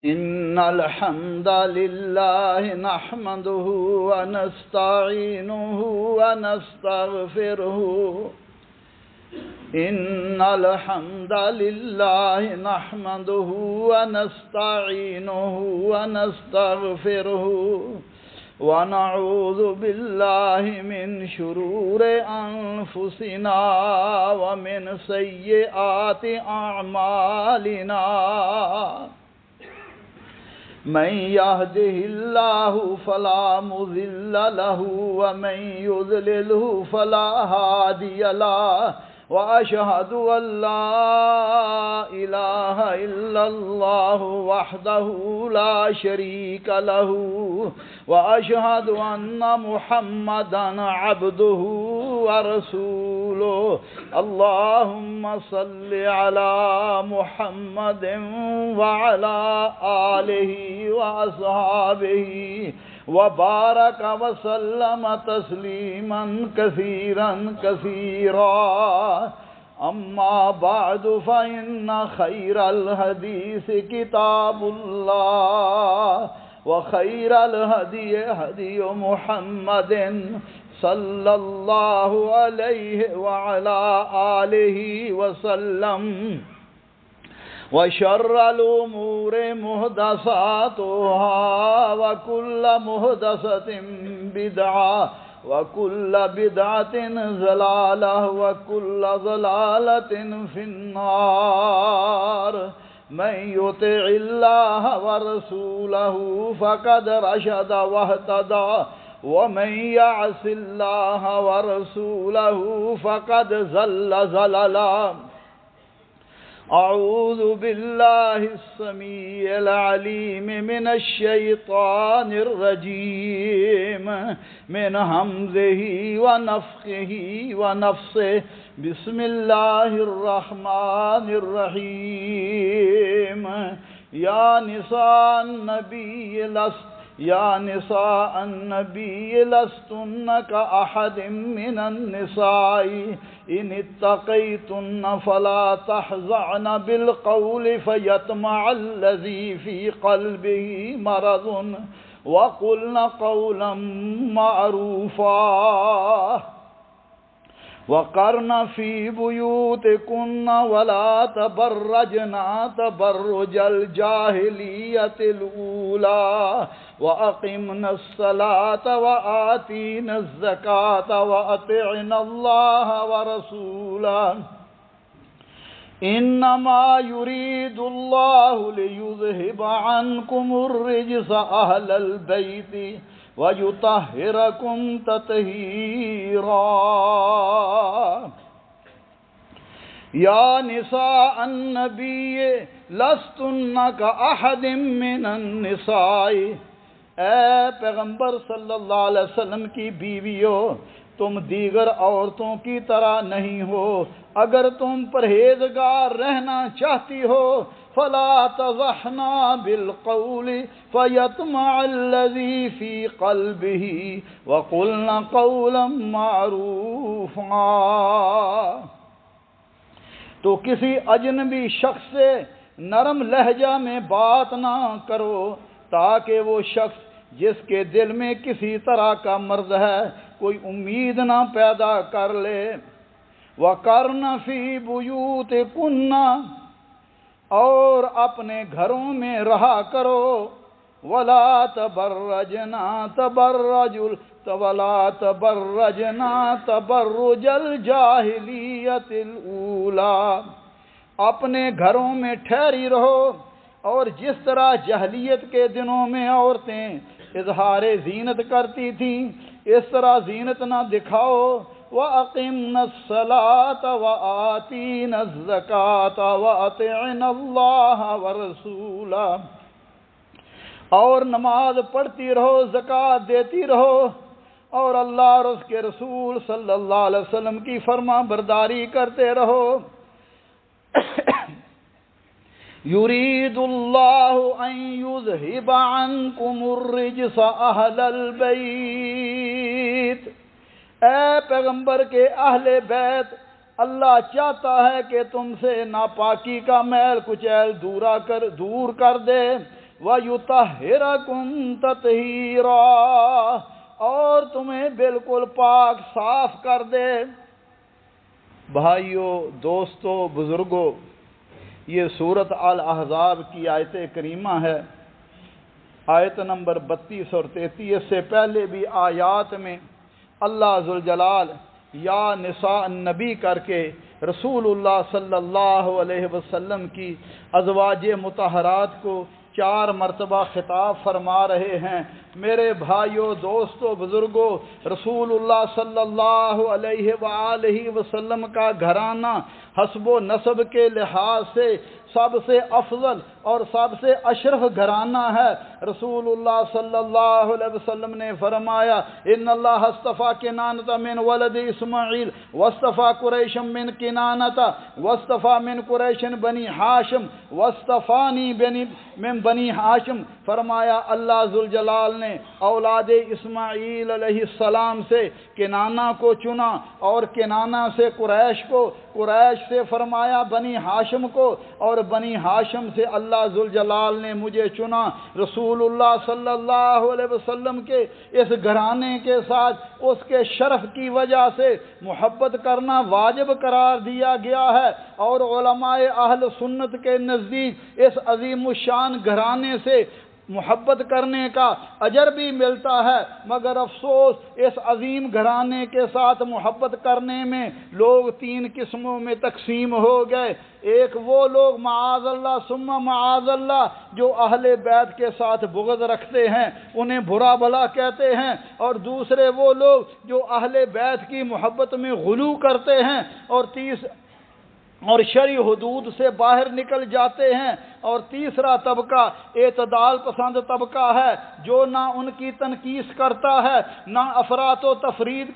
إن الحمد لله نحمده ونستعينه ونستغفره إن الحمد لله نحمده ونستعينه ونستغفره ونعوذ بالله من شرور أنفسنا ومن سيئات أعمالنا من يهده الله فلا مضل له ومن يضلله فلا هادي له وأشهد أن لا إله إلا الله وحده لا شريك له وأشهد أن محمدا عبده ورسوله اللهم صل على محمد وعلى آله وأصحابه وبارك وسلم تسليما كثيرا كثيرا أما بعد فإن خير الحديث كتاب الله وخير الهدي هدي محمد صلى الله عليه وعلى آله وسلم وشر الأمور محدثاتها وكل محدثة بدعة وكل بدعة ضلالة وكل ضلالة في النار من يطع الله ورسوله فقد رشد واهتدى ومن يعص الله ورسوله فقد ضل ضلالا أعوذ بالله السميع العليم من الشيطان الرجيم من همزه ونفخه ونفسه بسم الله الرحمن الرحيم يا نساء النبي لستن كأحد من النساء إن اتقيتن فلا تخضعن بالقول فيطمع الذي في قلبه مرض وقلن قولا معروفا وقرن في بيوتكن ولا تبرجن تبرج الجاهلية الأولى وأقمنا الصلاة وآتينا الزكاة وأطعنا الله ورسوله إنما يريد الله ليذهب عنكم الرجس أهل البيت ويطهركم تطهيرا يا نساء النبي لستن كأحد من النساء اے پیغمبر صلی اللہ علیہ وسلم کی بیویوں تم دیگر عورتوں کی طرح نہیں ہو اگر تم پرہیزگار رہنا چاہتی ہو فلا تضحنا بالقول فيطمع الذي في قلبه وقلنا قولا معروفا تو کسی اجنبی شخص سے نرم لہجہ میں بات نہ کرو تاکہ وہ شخص جس کے دل میں کسی طرح کا مرض ہے کوئی امید نہ پیدا کر لے وَقَرْنَ فِي بُيُوتِكُنَّ اور اپنے گھروں میں رہا کرو وَلَا تَبَرَّجْنَا تَبَرُّجَ الْجَاهِلِيَّةِ الْأُولَى اپنے گھروں میں ٹھہری رہو اور جس طرح جاہلیت کے دنوں میں عورتیں اظہار زینت کرتی تھیں اس طرح زینت نہ دکھاؤ وَأَقِمْنَا الصَّلَاةَ وَآتِينَا الزَّكَاةَ وَأَطِعْنَا اللَّهَ وَرَسُولَهُ اور نماز پڑھتی رہو زکوٰۃ دیتی رہو اور اللہ اور اس کے رسول صلی اللہ علیہ وسلم کی فرما برداری کرتے رہو يريد الله أن يذهب عنكم الرجس أهل البيت اے پیغمبر کے اہل بیت اللہ چاہتا ہے کہ تم سے ناپاکی کا میل کچیل دور کر دے وَيُطَهِّرَكُمْ تَطْهِيرًا، اور تمہیں بالکل پاک صاف کر دے۔ بھائیو، دوستو، بزرگو، یہ سورۃ الاحزاب کی آیت کریمہ ہے۔ آیت نمبر 32 اور 33 سے پہلے بھی آیات میں اللہ ذوالجلال یا نساء النبی کر کے رسول اللہ صلی اللہ علیہ وسلم کی ازواج مطہرات کو 4 مرتبہ خطاب فرما رہے ہیں۔ میرے بھائیو، دوستو، بزرگو، رسول اللہ صلی اللہ علیہ وآلہ وسلم کا گھرانہ حسب و نسب کے لحاظ سے سب سے افضل اور سب سے اشرف گھرانہ ہے۔ رسول اللہ صلی اللہ علیہ وسلم نے فرمایا، ان اللہ اصطفیٰ کنانۃ من ولد اسماعیل واصطفیٰ قریش من کنانۃ واصطفیٰ من قریش بنی ہاشم واصطفانی من بنی ہاشم۔ فرمایا اللہ ذوالجلال نے اولاد اسماعیل علیہ السلام سے کنانہ کو چنا، اور کنانہ سے قریش کو، قریش سے فرمایا بنی ہاشم کو، اور بنی ہاشم سے اللہ ذوالجلال نے مجھے چنا۔ رسول اللہ صلی اللہ علیہ وسلم کے اس گھرانے کے ساتھ اس کے شرف کی وجہ سے محبت کرنا واجب قرار دیا گیا ہے، اور علماء اہل سنت کے نزدیک اس عظیم الشان گھرانے سے محبت کرنے کا اجر بھی ملتا ہے۔ مگر افسوس، اس عظیم گھرانے کے ساتھ محبت کرنے میں لوگ 3 قسموں میں تقسیم ہو گئے۔ ایک وہ لوگ معاذ اللہ ثم معاذ اللہ جو اہل بیت کے ساتھ بغض رکھتے ہیں، انہیں برا بھلا کہتے ہیں، اور دوسرے وہ لوگ جو اہل بیت کی محبت میں غلو کرتے ہیں، اور شرعی حدود سے باہر نکل جاتے ہیں، اور تیسرا طبقہ اعتدال پسند طبقہ ہے جو نہ ان کی تنقیص کرتا ہے، نہ افراط و تفرید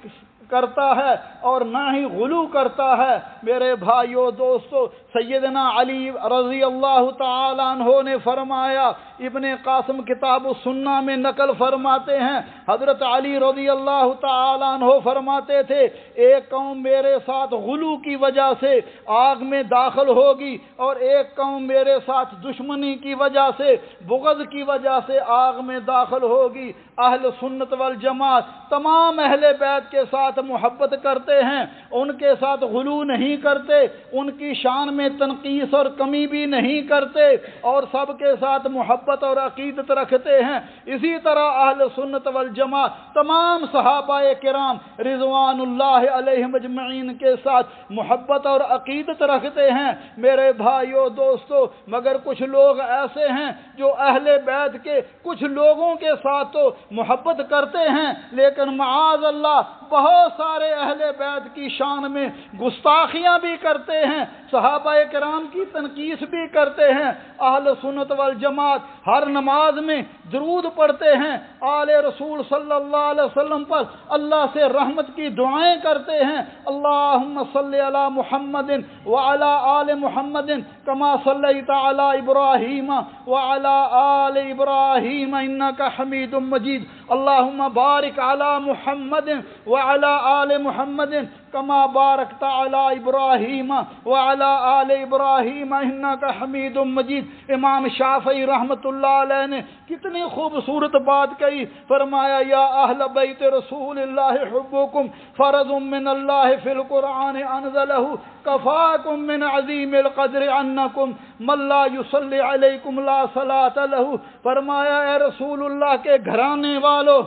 کرتا ہے، اور نہ ہی غلو کرتا ہے۔ میرے بھائیو، دوستو، سیدنا علی رضی اللہ تعالیٰ عنہ نے فرمایا، ابن قاسم کتاب السنہ میں نقل فرماتے ہیں، حضرت علی رضی اللہ تعالیٰ عنہ فرماتے تھے، ایک قوم میرے ساتھ غلو کی وجہ سے آگ میں داخل ہوگی، اور ایک قوم میرے ساتھ دشمنی کی وجہ سے، بغض کی وجہ سے آگ میں داخل ہوگی۔ اہل سنت والجماعت تمام اہل بیت کے ساتھ محبت کرتے ہیں، ان کے ساتھ غلو نہیں کرتے، ان کی شان میں تنقیص اور کمی بھی نہیں کرتے، اور سب کے ساتھ محبت اور عقیدت رکھتے ہیں۔ اسی طرح اہل سنت والجماعت تمام صحابہ کرام رضوان اللہ علیہم اجمعین کے ساتھ محبت اور عقیدت رکھتے ہیں۔ میرے بھائیو، دوستو، مگر کچھ لوگ ایسے ہیں جو اہل بیت کے کچھ لوگوں کے ساتھ تو محبت کرتے ہیں، لیکن معاذ اللہ بہت سارے اہل بیت کی شان میں گستاخیاں بھی کرتے ہیں، صحابہ کرام کی تنقیص بھی کرتے ہیں۔ اہل سنت والجماعت ہر نماز میں درود پڑھتے ہیں، آل رسول صلی اللہ علیہ وسلم پر اللہ سے رحمت کی دعائیں کرتے ہیں، اللہم صلی علی محمد وعلی آل محمد کما صلیت علی ابراہیم وعلی آل ابراہیم انک حمید مجید، اللہم بارک علی محمد وعلی آل محمد کما بارکت علی ابراہیم وعلی آل ابراہیم انک حمید مجید۔ امام شافعی رحمۃ اللہ علیہ نے کتنی خوبصورت بات کہی، فرمایا، یا اہل بیت رسول اللہ حبکم فرض من اللہ فی القرآن انزلہ کفاکم من عظیم القدر انکم من لا یصلی علیکم لا صلاۃ لہ۔ فرمایا، اے رسول اللہ کے گھرانے والو،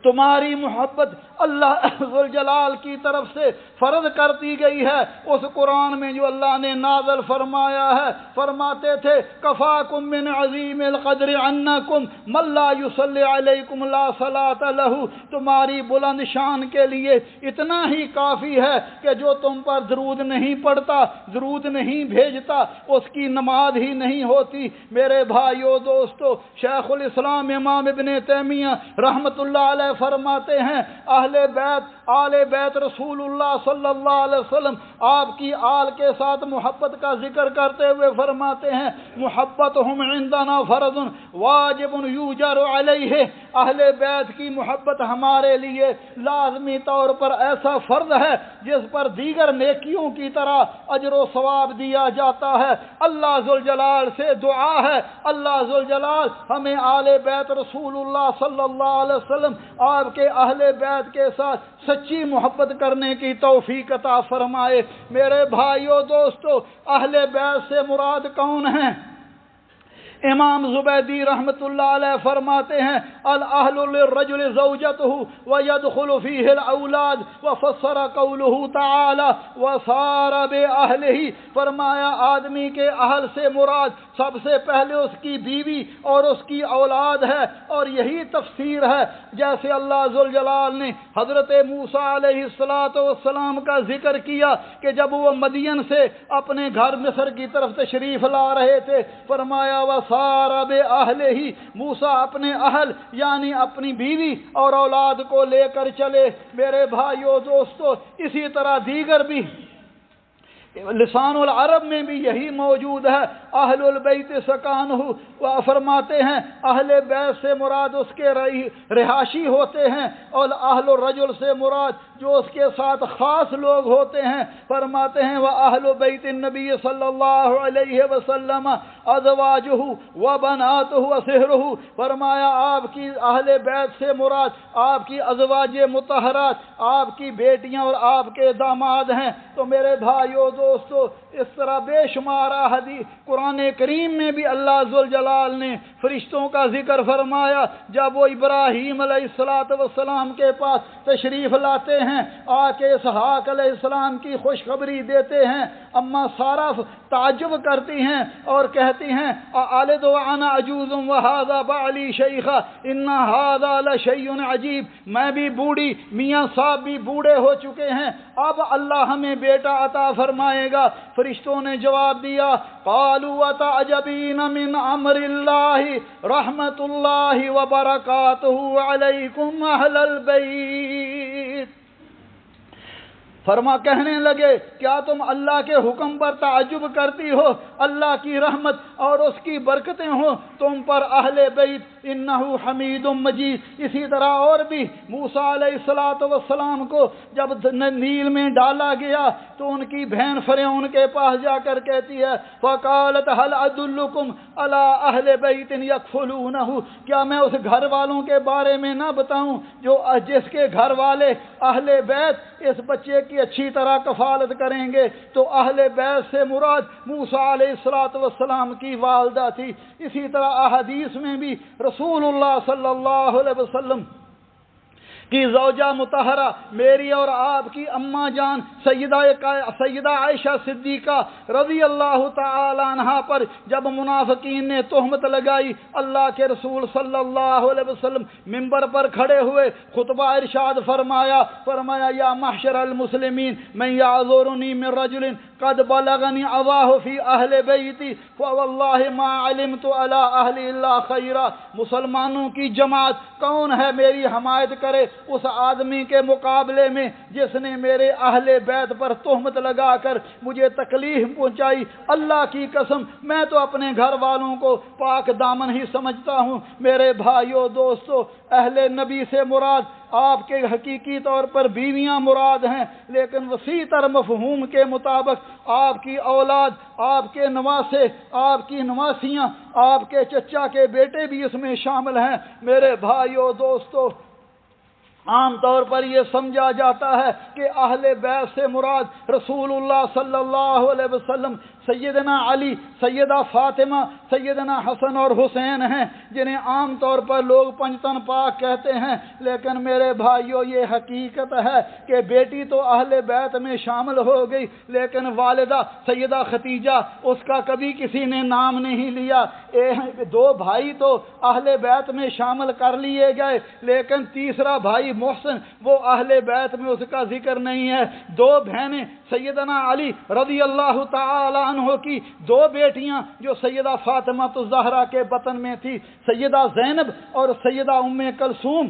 تمہاری محبت اللہ ذوالجلال کی طرف سے فرض کر دی گئی ہے۔ اس قرآن میں جو اللہ نے نازل فرمایا ہے، فرماتے تھے، کفاکم من عظیم القدر انکم من لا یصلی علیکم لا صلاۃ لہ، تمہاری بلند شان کے لیے اتنا ہی کافی ہے کہ جو تم پر درود نہیں پڑھتا، درود نہیں بھیجتا، اس کی نماز ہی نہیں ہوتی۔ میرے بھائیو، دوستو، شیخ الاسلام امام ابن تیمیہ رحمۃ اللہ علیہ فرماتے ہیں، اہل بیت آل بیت رسول اللہ صلی صلی اللہ علیہ وسلم آپ کی آل کے ساتھ محبت کا ذکر کرتے ہوئے فرماتے ہیں محبتہم عندنا فرض واجب یوجر علیہ، اہل بیت کی محبت ہمارے لیے لازمی طور پر ایسا فرض ہے جس پر دیگر نیکیوں کی طرح اجر و ثواب دیا جاتا ہے۔ اللہ ذوالجلال سے دعا ہے اللہ ذوالجلال ہمیں آل بیت رسول اللہ صلی اللہ علیہ وسلم آپ کے اہل بیت کے ساتھ سچی محبت کرنے کی توفیق عطا فرمائے۔ میرے بھائیو دوستو، اہل بیت سے مراد کون ہیں؟ امام زبیدی رحمت اللہ علیہ فرماتے ہیں الاہل للرجل زوجته ويدخل فيه الاولاد وفسر قوله تعالی وصار باہلہ، فرمایا آدمی کے اہل سے مراد سب سے پہلے اس کی بیوی اور اس کی اولاد ہے، اور یہی تفسیر ہے جیسے اللہ ذوالجلال نے حضرت موسیٰ علیہ السلام کا ذکر کیا کہ جب وہ مدین سے اپنے گھر مصر کی طرف تشریف لا رہے تھے، فرمایا وصار بأہلہ، موسیٰ اپنے اہل یعنی اپنی بیوی اور اولاد کو لے کر چلے۔ میرے بھائیو دوستو، اسی طرح دیگر بھی لسان العرب میں بھی یہی موجود ہے، اہل البیت سکانہ، وہ فرماتے ہیں اہل بیت سے مراد اس کے رہائشی ہوتے ہیں، اور اہل الرجل سے مراد جو اس کے ساتھ خاص لوگ ہوتے ہیں۔ فرماتے ہیں وَأَهْلُ بَيْتِ النَّبِيِّ صلی اللہ علیہ وسلم ازواجہ وبناتہ وصہرہ، فرمایا آپ کی اہل بیت سے مراد آپ کی ازواج مطہرات، آپ کی بیٹیاں اور آپ کے داماد ہیں۔ تو میرے بھائیو دوستو، اس طرح بے شمار حدیث قرآن کریم میں بھی اللہ ذوالجلال نے فرشتوں کا ذکر فرمایا جب وہ ابراہیم علیہ السلام کے پاس تشریف لاتے ہیں، آ کے اسحاق علیہ السلام کی خوشخبری دیتے ہیں، اما سارا تعجب کرتی ہیں اور کہتی ہیں آلد وانا عجوز وہذا بعلی شیخا ان ھذا لشیء عجیب، میں بھی بوڑھی، میاں صاحب بھی بوڑھے ہو چکے ہیں، اب اللہ ہمیں بیٹا عطا فرمائے گا۔ فرشتوں نے جواب دیا قالوا وتعجبین من امر اللہ رحمت اللہ وبرکاتہ علیکم اہل البیت، فرما کہنے لگے کیا تم اللہ کے حکم پر تعجب کرتی ہو؟ اللہ کی رحمت اور اس کی برکتیں ہوں تم پر اہل بیت، انہ حمید مجید۔ اسی طرح اور بھی موسیٰ علیہ السلام کو جب نیل میں ڈالا گیا تو ان کی بہن فرعون کے پاس جا کر کہتی ہے فقالت هل ادلکم علی اہل بیت یکفلونہ، کیا میں اس گھر والوں کے بارے میں نہ بتاؤں جو جس کے گھر والے اہل بیت اس بچے کی اچھی طرح کفالت کریں گے؟ تو اہل بیت سے مراد موسیٰ علیہ السلام کی والدہ تھی۔ اسی طرح احادیث میں بھی رسول اللہ صلی اللہ علیہ وسلم کی زوجہ مطہرہ میری اور آپ کی اماں جان سیدہ عائشہ صدیقہ رضی اللہ تعالی عنہا پر جب منافقین نے تہمت لگائی، اللہ کے رسول صلی اللہ علیہ وسلم منبر پر کھڑے ہوئے خطبہ ارشاد فرمایا یا محشر المسلمین من یعذرنی من رجل قد بلغنی عذاہ فی اہل بیتی فواللہ ما علمت علی اہل اللہ خیرا، مسلمانوں کی جماعت کون ہے میری حمایت کرے اس آدمی کے مقابلے میں جس نے میرے اہل بیت پر تہمت لگا کر مجھے تکلیف پہنچائی؟ اللہ کی قسم میں تو اپنے گھر والوں کو پاک دامن ہی سمجھتا ہوں۔ میرے بھائیو دوستو، اہل نبی سے مراد آپ کے حقیقی طور پر بیویاں مراد ہیں، لیکن وسیع تر مفہوم کے مطابق آپ کی اولاد، آپ کے نواسے، آپ کی نواسیاں، آپ کے چچا کے بیٹے بھی اس میں شامل ہیں۔ میرے بھائیو دوستو، عام طور پر یہ سمجھا جاتا ہے کہ اہل بیت سے مراد رسول اللہ صلی اللہ علیہ وسلم، سیدنا علی، سیدہ فاطمہ، سیدنا حسن اور حسین ہیں، جنہیں عام طور پر لوگ پنجتن پاک کہتے ہیں۔ لیکن میرے بھائیو، یہ حقیقت ہے کہ بیٹی تو اہل بیت میں شامل ہو گئی، لیکن والدہ سیدہ خدیجہ، اس کا کبھی کسی نے نام نہیں لیا۔ دو بھائی تو اہل بیت میں شامل کر لیے گئے، لیکن تیسرا بھائی محسن وہ اہل بیت میں اس کا ذکر نہیں ہے۔ دو بہنیں سیدنا علی رضی اللہ تعالی عنہ کی دو بیٹیاں جو سیدہ فاطمہ الزہرا کے بطن میں تھی، سیدہ زینب اور سیدہ ام کلثوم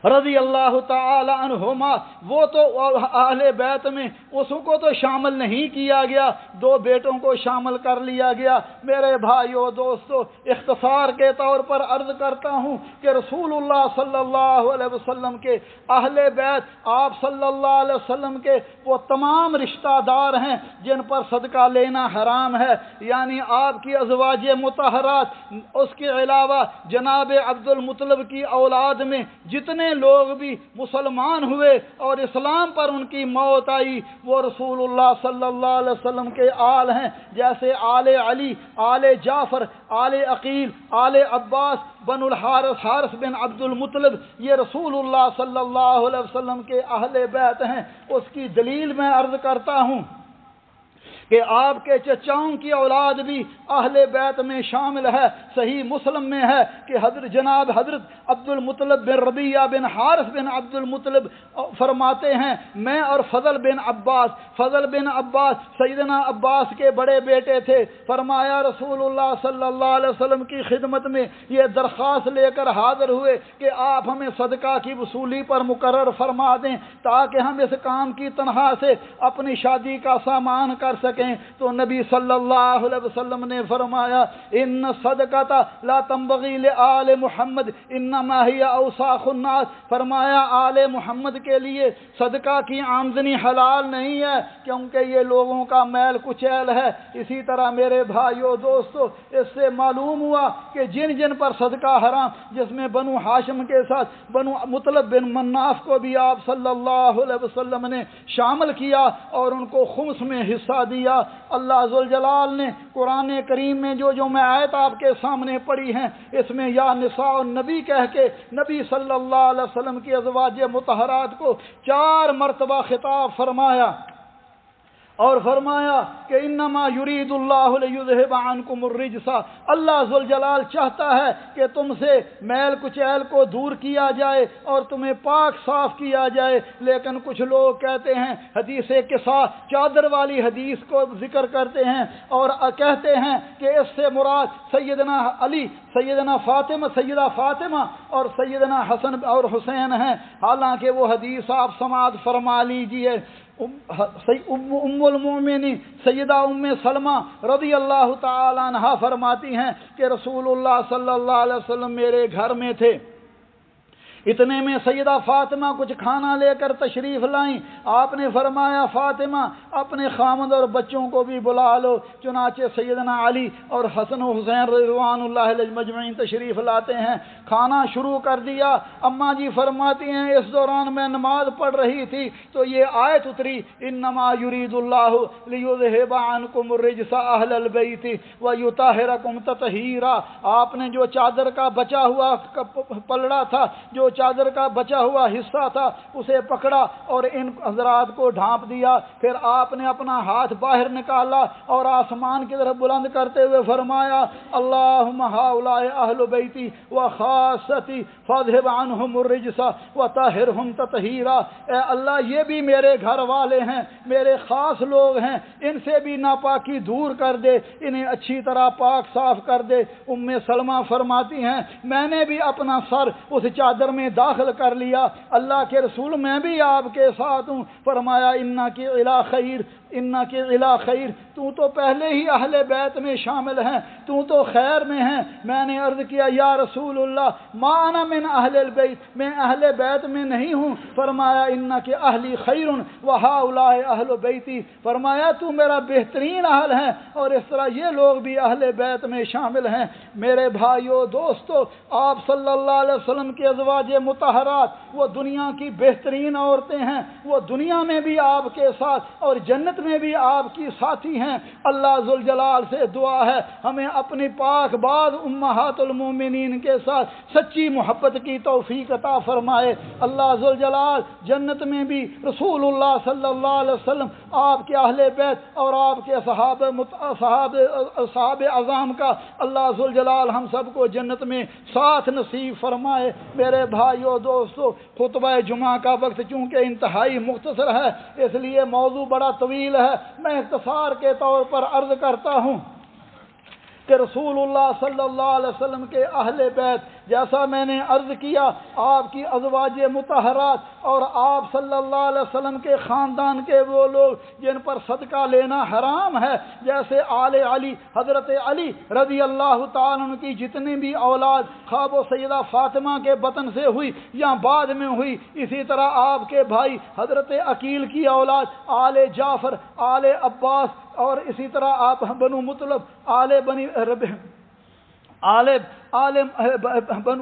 رضی اللہ تعالی عنہما، وہ تو اہل بیت میں اس کو تو شامل نہیں کیا گیا، دو بیٹوں کو شامل کر لیا گیا۔ میرے بھائیو دوستو، اختصار کے طور پر عرض کرتا ہوں کہ رسول اللہ صلی اللہ علیہ وسلم کے اہل بیت، آپ صلی اللہ علیہ وسلم کے وہ تمام رشتہ دار ہیں جن پر صدقہ لینا حرام ہے، یعنی آپ کی ازواج مطہرات، اس کے علاوہ جناب عبد المطلب کی اولاد میں جتنے لوگ بھی مسلمان ہوئے اور اسلام پر ان کی موت آئی، وہ رسول اللہ صلی اللہ علیہ وسلم کے آل ہیں، جیسے آل علی، آل جعفر، آل عقیل، آل عباس، بن الحارث، حارث بن عبد المطلب، یہ رسول اللہ صلی اللہ علیہ وسلم کے اہل بیت ہیں۔ اس کی دلیل میں عرض کرتا ہوں کہ آپ کے چچاؤں کی اولاد بھی اہل بیت میں شامل ہے۔ صحیح مسلم میں ہے کہ جناب حضرت عبد المطلب بن ربیعہ بن حارث بن عبد المطلب فرماتے ہیں، میں اور فضل بن عباس سیدنا عباس کے بڑے بیٹے تھے، فرمایا رسول اللہ صلی اللہ علیہ وسلم کی خدمت میں یہ درخواست لے کر حاضر ہوئے کہ آپ ہمیں صدقہ کی وصولی پر مقرر فرما دیں تاکہ ہم اس کام کی تنخواہ سے اپنی شادی کا سامان کر سکیں۔ تو نبی صلی اللہ علیہ وسلم نے فرمایا، ان صدقۃ لا تنبغی لآل محمد انما ہی اوساخ الناس، فرمایا آل محمد کے لیے صدقہ کی آمدنی حلال نہیں ہے کیونکہ یہ لوگوں کا میل کچیل ہے۔ اسی طرح میرے بھائیو دوستو، اس سے معلوم ہوا کہ جن پر صدقہ حرام، جس میں بنو ہاشم کے ساتھ بنو مطلب بن مناف کو بھی آپ صلی اللہ علیہ وسلم نے شامل کیا اور ان کو خمس میں حصہ دیا۔ اللہ ذوالجلال نے قرآن کریم میں جو میں آیت آپ کے سامنے پڑھی ہیں، اس میں یا نساء النبی کہہ کے نبی صلی اللہ علیہ وسلم کی ازواج مطہرات کو 4 مرتبہ خطاب فرمایا اور فرمایا کہ انما یرید اللہ لیذھب عنکم الرجس، اللہ ذوالجلال چاہتا ہے کہ تم سے میل کچیل کو دور کیا جائے اور تمہیں پاک صاف کیا جائے۔ لیکن کچھ لوگ کہتے ہیں، حدیث قصا، چادر والی حدیث کو ذکر کرتے ہیں اور کہتے ہیں کہ اس سے مراد سیدنا علی، سیدہ فاطمہ اور سیدنا حسن اور حسین ہیں، حالانکہ وہ حدیث آپ سماعت فرما لیجئے۔ ام المؤمنین سیدہ ام سلمہ رضی اللہ تعالی عنہا فرماتی ہیں کہ رسول اللہ صلی اللہ علیہ وسلم میرے گھر میں تھے، اتنے میں سیدہ فاطمہ کچھ کھانا لے کر تشریف لائیں۔ آپ نے فرمایا فاطمہ اپنے خامد اور بچوں کو بھی بلا لو۔ چنانچہ سیدنا علی اور حسن و حسین رضوان اللہ علیہ مجمعین تشریف لاتے ہیں، کھانا شروع کر دیا۔ اماں جی فرماتی ہیں اس دوران میں نماز پڑھ رہی تھی تو یہ آیت اتری، انما یرید اللہ لیذھب عنکم الرجس اہل البیت ویطہرکم تطہیرا۔ آپ نے جو چادر کا بچا ہوا پلڑا تھا، جو چادر کا بچا ہوا حصہ تھا، اسے پکڑا اور ان حضرات کو ڈھانپ دیا۔ پھر آپ نے اپنا ہاتھ باہر نکالا اور آسمان کی طرف بلند کرتے ہوئے فرمایا، اللہم ہؤلاء اہل بیتی وخاصتی فاذھب عنہم الرجس وطہرہم تطہیرا۔ اے اللہ یہ بھی میرے گھر والے ہیں، میرے خاص لوگ ہیں، ان سے بھی ناپاکی دور کر دے، انہیں اچھی طرح پاک صاف کر دے۔ ام سلمہ فرماتی ہیں میں نے بھی اپنا سر اس چادر میں داخل کر لیا، اللہ کے رسول میں بھی آپ کے ساتھ ہوں۔ فرمایا انکی الی خیر، انکی الی خیر، تو پہلے ہی اہل بیت میں شامل ہیں، تو خیر میں ہیں۔ میں نے عرض کیا یا رسول اللہ ما انا من اہل البیت، میں اہل بیت میں نہیں ہوں۔ فرمایا انکی اہلی خیر وہؤلاء اہل بیتی، فرمایا تو میرا بہترین اہل ہے اور اس طرح یہ لوگ بھی اہل بیت میں شامل ہیں۔ میرے بھائیو دوستو، آپ صلی اللہ علیہ وسلم کے ازواج مطہرات وہ دنیا کی بہترین عورتیں ہیں، وہ دنیا میں بھی آپ کے ساتھ اور جنت میں بھی آپ کی ساتھی ہیں۔ اللہ ذوالجلال سے دعا ہے ہمیں اپنی پاک باز امہات المومنین کے ساتھ سچی محبت کی توفیق عطا فرمائے۔ اللہ ذوالجلال جنت میں بھی رسول اللہ صلی اللہ علیہ وسلم، آپ کے اہل بیت اور آپ کے صحابہ اعظام کا اللہ ذوالجلال ہم سب کو جنت میں ساتھ نصیب فرمائے۔ میرے بھائیو دوستو، خطبہ جمعہ کا وقت چونکہ انتہائی مختصر ہے، اس لیے موضوع بڑا طویل ہے، میں اختصار کے طور پر عرض کرتا ہوں کہ رسول اللہ صلی اللہ علیہ وسلم کے اہل بیت، جیسا میں نے عرض کیا، آپ کی ازواج مطہرات اور آپ صلی اللہ علیہ وسلم کے خاندان کے وہ لوگ جن پر صدقہ لینا حرام ہے، جیسے آل علی، حضرت علی رضی اللہ تعالیٰ عنہ کی جتنی بھی اولاد خواب و سیدہ فاطمہ کے بطن سے ہوئی یا بعد میں ہوئی، اسی طرح آپ کے بھائی حضرت عقیل کی اولاد آل جعفر، آل عباس، اور اسی طرح آپ بنو مطلب، آل بنی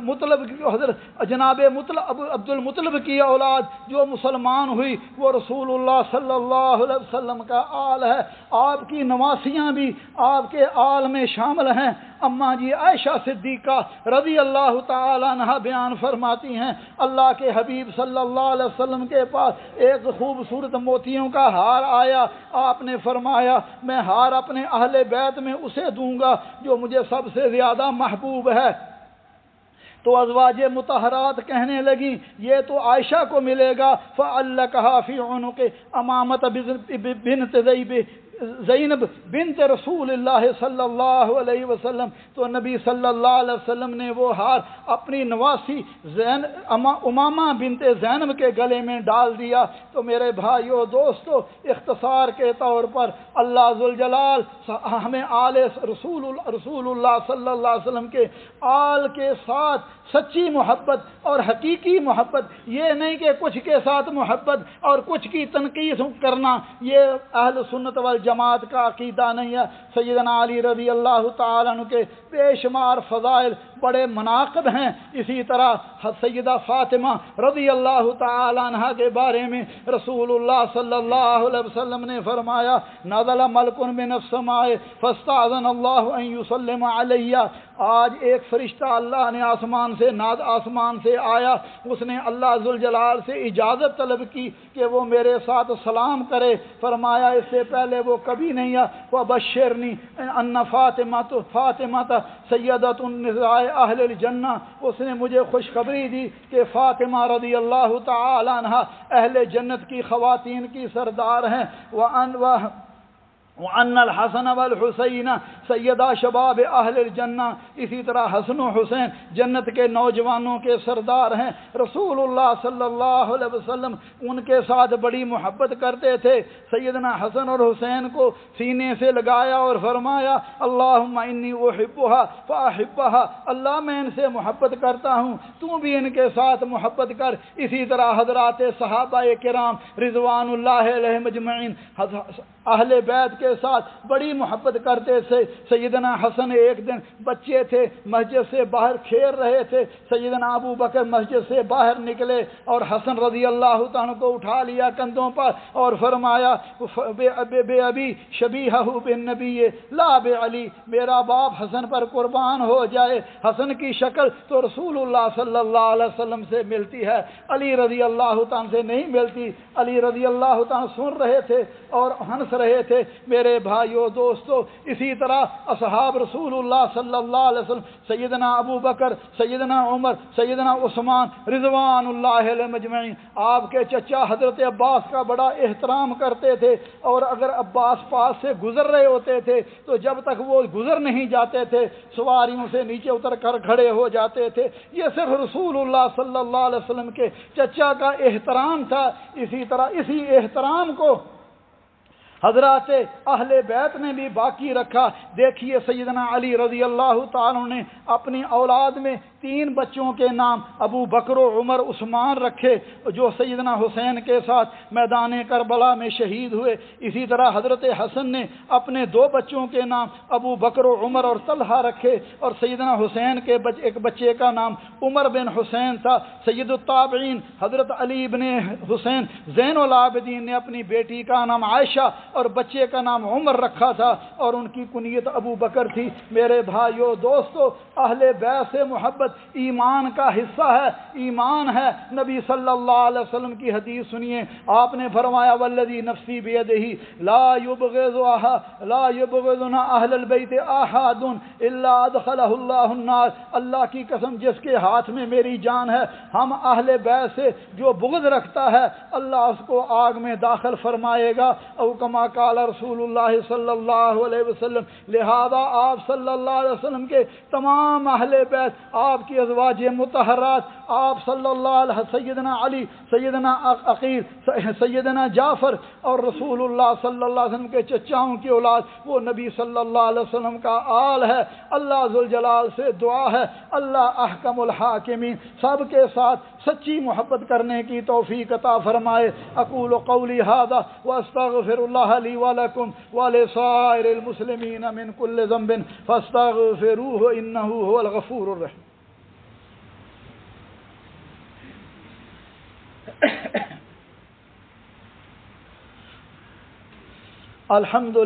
مطلب حضرت جناب مطلب عبد المطلب کی اولاد جو مسلمان ہوئی، وہ رسول اللہ صلی اللہ علیہ وسلم کا آل ہے۔ آپ کی نواسیاں بھی آپ کے آل میں شامل ہیں۔ اماں جی عائشہ صدیقہ رضی اللہ تعالی عنہ بیان فرماتی ہیں، اللہ کے حبیب صلی اللہ علیہ وسلم کے پاس ایک خوبصورت موتیوں کا ہار آیا، آپ نے فرمایا میں ہار اپنے اہل بیت میں اسے دوں گا جو مجھے سب سے زیادہ محبوب ہے۔ تو ازواج مطہرات کہنے لگیں یہ تو عائشہ کو ملے گا، فعلقها فی عنق امامۃ بنت زینب بنت رسول اللہ صلی اللہ علیہ وسلم۔ تو نبی صلی اللہ علیہ وسلم نے وہ ہار اپنی نواسی امامہ بنت زینب کے گلے میں ڈال دیا۔ تو میرے بھائیو دوستو، اختصار کے طور پر اللہ ذوالجلال ہمیں آل رسول اللہ صلی اللہ علیہ وسلم کے آل کے ساتھ سچی محبت اور حقیقی محبت، یہ نہیں کہ کچھ کے ساتھ محبت اور کچھ کی تنقید کرنا، یہ اہل سنت والجماعت کا عقیدہ نہیں ہے۔ سیدنا علی رضی اللہ تعالیٰ عنہ کے بے شمار فضائل، بڑے مناقب ہیں۔ اسی طرح سیدہ فاطمہ رضی اللہ تعالیٰ عنہ کے بارے میں رسول اللہ صلی اللہ علیہ وسلم نے فرمایا نزل ملک من السماء فاستأذن اللہ ان یسلم علیہ۔ آج ایک فرشتہ اللہ نے آسمان سے آیا، اس نے اللہ ذوالجلال سے اجازت طلب کی کہ وہ میرے ساتھ سلام کرے۔ فرمایا اس سے پہلے وہ کبھی نہیں ہے، وبشرنی ان فاطمہ سیدۃ النساء اہل الجنہ، اس نے مجھے خوشخبری دی کہ فاطمہ رضی اللہ تعالی عنہا اہل جنت کی خواتین کی سردار ہیں۔ وَأَنَّ الْحَسَنَ وَالْحُسَيْنَ سیدہ شباب اہل الجنہ، اسی طرح حسن و حسین جنت کے نوجوانوں کے سردار ہیں۔ رسول اللہ صلی اللہ علیہ وسلم ان کے ساتھ بڑی محبت کرتے تھے۔ سیدنا حسن اور حسین کو سینے سے لگایا اور فرمایا اللہم انی احبھا فاحبھا، اللہ میں ان سے محبت کرتا ہوں، تو بھی ان کے ساتھ محبت کر۔ اسی طرح حضرات صحابہ کرام رضوان اللہ علیہم اجمعین اہل بیت کے ساتھ بڑی محبت کرتے تھے۔ سیدنا حسن ایک دن بچے تھے، مسجد سے باہر کھیل رہے تھے، سیدنا ابو بکر مسجد سے باہر نکلے اور حسن رضی اللہ تعالیٰ کو اٹھا لیا کندھوں پر اور فرمایا بے ابی شبیہہ بالنبی لا بے علی، میرا باپ حسن پر قربان ہو جائے، حسن کی شکل تو رسول اللہ صلی اللہ علیہ وسلم سے ملتی ہے، علی رضی اللہ تعالیٰ سے نہیں ملتی۔ علی رضی اللہ تعالیٰ سن رہے تھے اور ہنس رہے تھے۔ میرے بھائیو دوستو، اسی طرح اصحاب رسول اللہ صلی اللہ علیہ وسلم سیدنا ابو بکر، سیدنا عمر، سیدنا عثمان رضوان اللہ علیہم اجمعین آپ کے چچا حضرت عباس کا بڑا احترام کرتے تھے، اور اگر عباس پاس سے گزر رہے ہوتے تھے تو جب تک وہ گزر نہیں جاتے تھے سواریوں سے نیچے اتر کر کھڑے ہو جاتے تھے۔ یہ صرف رسول اللہ صلی اللہ علیہ وسلم کے چچا کا احترام تھا۔ اسی طرح اسی احترام کو حضرات اہل بیت نے بھی باقی رکھا۔ دیکھیے سیدنا علی رضی اللہ تعالیٰ نے اپنی اولاد میں 3 بچوں کے نام ابو بکر و عمر عثمان رکھے جو سیدنا حسین کے ساتھ میدان کربلا میں شہید ہوئے۔ اسی طرح حضرت حسن نے اپنے 2 بچوں کے نام ابو بکر و عمر اور طلحہ رکھے، اور سیدنا حسین کے ایک بچے کا نام عمر بن حسین تھا۔ سید التابعین حضرت علی بن حسین زین العابدین نے اپنی بیٹی کا نام عائشہ اور بچے کا نام عمر رکھا تھا، اور ان کی کنیت ابو بکر تھی۔ میرے بھائیو دوستو، اہل بیت سے محبت ایمان کا حصہ ہے، ایمان ہے۔ نبی صلی اللہ علیہ وسلم کی حدیث سنیے، آپ نے فرمایا والذی نفسی بیدہ لا یبغضنا اہل البیت احد الا ادخلہ اللہ النار، اللہ کی قسم جس کے ہاتھ میں میری جان ہے، ہم اہل بیت سے جو بغض رکھتا ہے اللہ اس کو آگ میں داخل فرمائے گا۔ او کما کما قال رسول اللہ صلی اللہ علیہ وسلم، لہذا آپ صلی اللہ علیہ وسلم کے تمام اہل بیت، آپ کی ازواج مطہرات، آپ صلی اللہ علیہ سیدنا علی، سیدنا عقیل، سیدنا جعفر اور رسول اللہ صلی اللہ علیہ وسلم کے چچاؤں کی اولاد، وہ نبی صلی اللہ علیہ وسلم کا آل ہے۔ اللہ ذوالجلال سے دعا ہے اللہ احکم الحاکمین سب کے ساتھ سچی محبت کرنے کی توفیق عطا فرمائے۔ اقول قولی ھذا واستغفر اللہ لی ولکم ولسائر المسلمین من کل ذنب فاستغفروہ انہ هو الغفور الرحیم۔ الحمد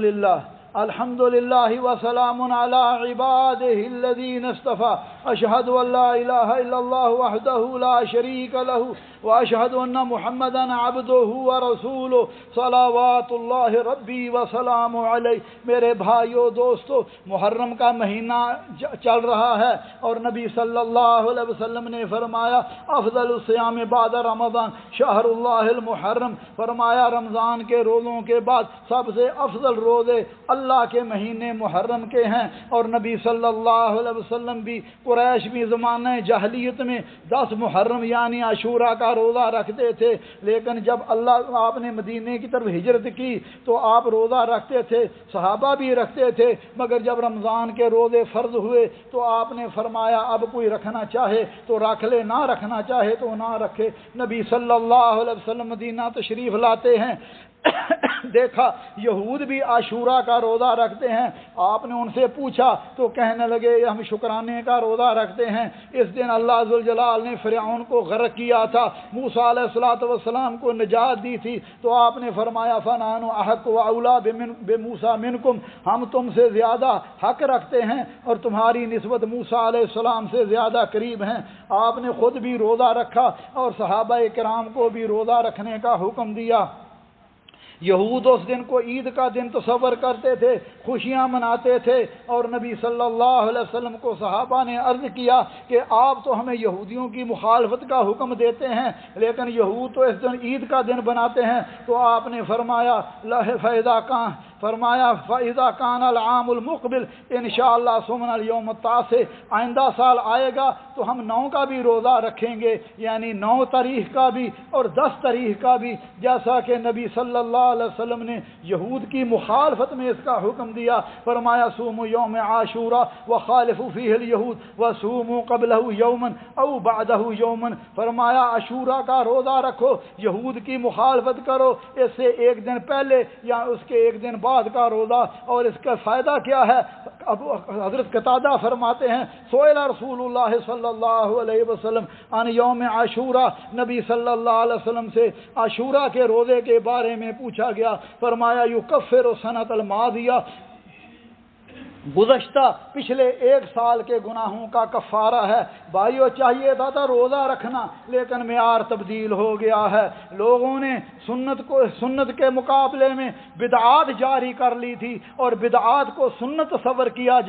للہ وسلام علی عبادہ الذین اصطفیٰ، اشہد ان لا الہ الا اللہ وحدہ لا شریک لہ واشہد ان محمدا عبدہ ورسولہ صلوات اللہ ربی وسلام علیہ۔ میرے بھائیو دوستو، محرم کا مہینہ چل رہا ہے اور نبی صلی اللہ علیہ وسلم نے فرمایا افضل الصیام بعد رمضان شہر اللہ المحرم، فرمایا رمضان کے روزوں کے بعد سب سے افضل روزے اللہ کے مہینے محرم کے ہیں۔ اور نبی صلی اللہ علیہ وسلم بھی قریش بھی زمانہ جاہلیت میں 10 محرم یعنی عاشورہ کا روزہ رکھتے تھے، لیکن جب آپ نے مدینے کی طرف ہجرت کی تو آپ روزہ رکھتے تھے، صحابہ بھی رکھتے تھے، مگر جب رمضان کے روزے فرض ہوئے تو آپ نے فرمایا اب کوئی رکھنا چاہے تو رکھ لے، نہ رکھنا چاہے تو نہ رکھے۔ نبی صلی اللہ علیہ وسلم مدینہ تشریف لاتے ہیں، دیکھا یہود بھی عاشورہ کا روزہ رکھتے ہیں، آپ نے ان سے پوچھا تو کہنے لگے ہم شکرانے کا روزہ رکھتے ہیں۔ اس دن اللہ ذوالجلال نے فرعون کو غرق کیا تھا، موسیٰ علیہ السلام کو نجات دی تھی، تو آپ نے فرمایا فنحن احق واولی بموسیٰ منکم، ہم تم سے زیادہ حق رکھتے ہیں اور تمہاری نسبت موسیٰ علیہ السلام سے زیادہ قریب ہیں۔ آپ نے خود بھی روزہ رکھا اور صحابہ کرام کو بھی روزہ رکھنے کا حکم دیا۔ یہود اس دن کو عید کا دن تصور کرتے تھے، خوشیاں مناتے تھے، اور نبی صلی اللہ علیہ وسلم کو صحابہ نے عرض کیا کہ آپ تو ہمیں یہودیوں کی مخالفت کا حکم دیتے ہیں لیکن یہود تو اس دن عید کا دن بناتے ہیں، تو آپ نے فرمایا فَإِذَا كَانَ الْعَامُ الْمُقْبِلِ انشاءاللہ صُمْنَا الْيَوْمَ التَّاسِعِ، آئندہ سال آئے گا تو ہم 9 کا بھی روزہ رکھیں گے، یعنی 9 تاریخ کا بھی اور 10 تاریخ کا بھی، جیسا کہ نبی صلی اللہ علیہ وسلم نے یہود کی مخالفت میں اس کا حکم دیا۔ فرمایا صوموا یوم عاشورہ وخالفوا فیہ الیہود وصوموا قبلہ یوما او بعدہ یوما، فرمایا عاشورہ کا روزہ رکھو، یہود کی مخالفت کرو، اس سے ایک دن پہلے یا اس کے ایک دن بعد کا روزہ، اور اس کا فائدہ کیا ہے؟ حضرت قتادہ فرماتے ہیں سئل رسول اللہ صلی اللہ علیہ وسلم عن یوم عاشورہ، نبی صلی اللہ علیہ وسلم سے عاشورہ کے روزے کے بارے میں پوچھا گیا، فرمایا یکفر السنۃ الماضیہ، گزشتہ پچھلے 1 سال کے گناہوں کا کفارہ ہے۔ بھائیو چاہیے تھا روزہ رکھنا، لیکن معیار تبدیل ہو گیا ہے، لوگوں نے سنت کے مقابلے میں بدعات جاری کر لی تھی اور بدعات کو سنت تصور کیا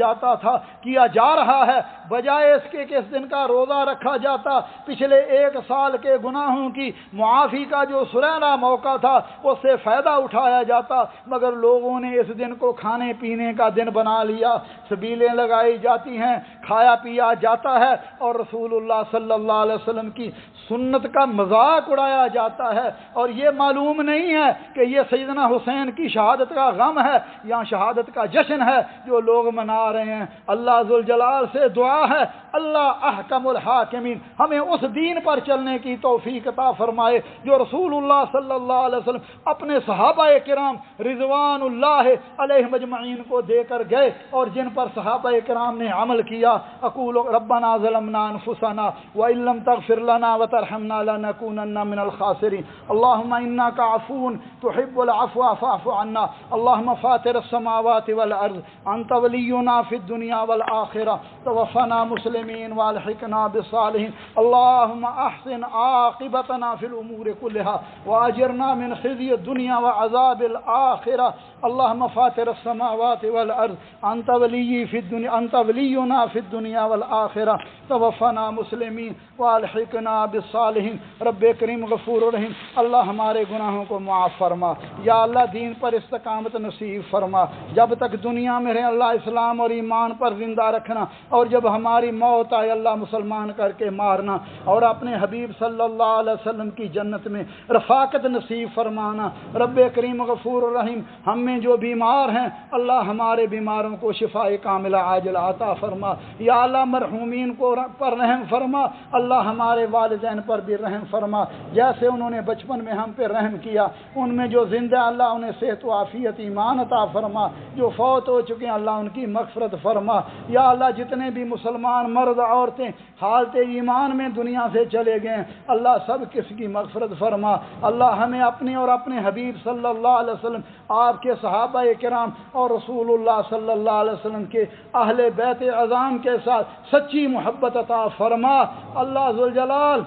جا رہا ہے، بجائے اس کے کہ اس دن کا روزہ رکھا جاتا، پچھلے 1 سال کے گناہوں کی معافی کا جو سنہرا موقع تھا اس سے فائدہ اٹھایا جاتا، مگر لوگوں نے اس دن کو کھانے پینے کا دن بنا لیا، سبیلیں لگائی جاتی ہیں، کھایا پیا جاتا ہے اور رسول اللہ صلی اللہ علیہ وسلم کی سنت کا مذاق اڑایا جاتا ہے، اور یہ معلوم نہیں ہے کہ یہ سیدنا حسین کی شہادت کا غم ہے یا شہادت کا جشن ہے جو لوگ منا رہے ہیں۔ اللہ ذوالجلال سے دعا ہے اللہ احکم الحاکمین ہمیں اس دین پر چلنے کی توفیق عطا فرمائے جو رسول اللہ صلی اللہ علیہ وسلم اپنے صحابہ کرام رضوان اللہ علیہم اجمعین کو دے کر گئے اور جن پر صحابہ کرام نے عمل کیا۔ اقول ربنا ظلمنا انفسنا وان لم تغفر لنا وترحمنا لنكونن من الخاسرین، اللهم انك عفو تحب العفو فاعف عنا، اللهم فاطر السماوات والارض انت ولينا في الدنيا والاخره، توفنا مسلمين والحقنا بالصالحين، اللهم احسن عاقبتنا في الامور كلها واجرنا من خزي الدنيا وعذاب الاخره، اللهم فاطر السماوات والارض انت انت ولینا فی الدنیا والآخرہ توفنا مسلمین والحقنا بالصالحین۔ رب کریم غفور الرحیم، اللہ ہمارے گناہوں کو معاف فرما، یا اللہ دین پر استقامت نصیب فرما، جب تک دنیا میں رہے اللہ اسلام اور ایمان پر زندہ رکھنا، اور جب ہماری موت آئے اللہ مسلمان کر کے مارنا، اور اپنے حبیب صلی اللہ علیہ وسلم کی جنت میں رفاقت نصیب فرمانا۔ رب کریم غفور الرحیم، ہم میں جو بیمار ہیں اللہ ہمارے بیماروں کو شفاء کاملہ عاجل عطا فرما، یا اللہ مرحومین کو پر رحم فرما، اللہ ہمارے والدین پر بھی رحم فرما، جیسے انہوں نے بچپن میں ہم پہ رحم کیا، ان میں جو زندہ اللہ انہیں صحت و عافیت ایمان عطا فرما، جو فوت ہو چکے ہیں اللہ ان کی مغفرت فرما، یا اللہ جتنے بھی مسلمان مرد عورتیں حالت ایمان میں دنیا سے چلے گئے ہیں اللہ سب کس کی مغفرت فرما، اللہ ہمیں اپنے اور اپنے حبیب صلی اللہ علیہ وسلم، آپ کے صحابہ کرام اور رسول اللہ صلی اللہ علیہ وسلم کے اہل بیت اعظام کے ساتھ سچی محبت عطا فرما، اللہ ذوالجلال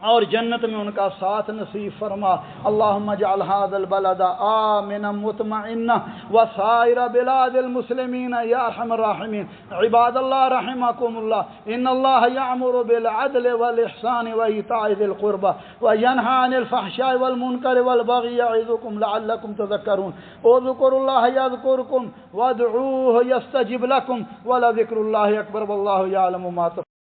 اور جنت میں ان کا ساتھ نصیب فرما۔ اللہم اجعل هذا البلد آمنا مطمئنا وسائر بلاد المسلمین یا ارحم الراحمین۔ عباد اللہ رحمکم اللہ، ان اللہ یأمر بالعدل والإحسان وإیتاء ذی القربى وینہی عن الفحشاء والمنکر والبغی یعظکم لعلکم تذکرون۔ اذکروا اللہ یذکرکم وادعوہ یستجب لکم ولذکر اللہ اکبر واللہ یعلم ما تصنعون۔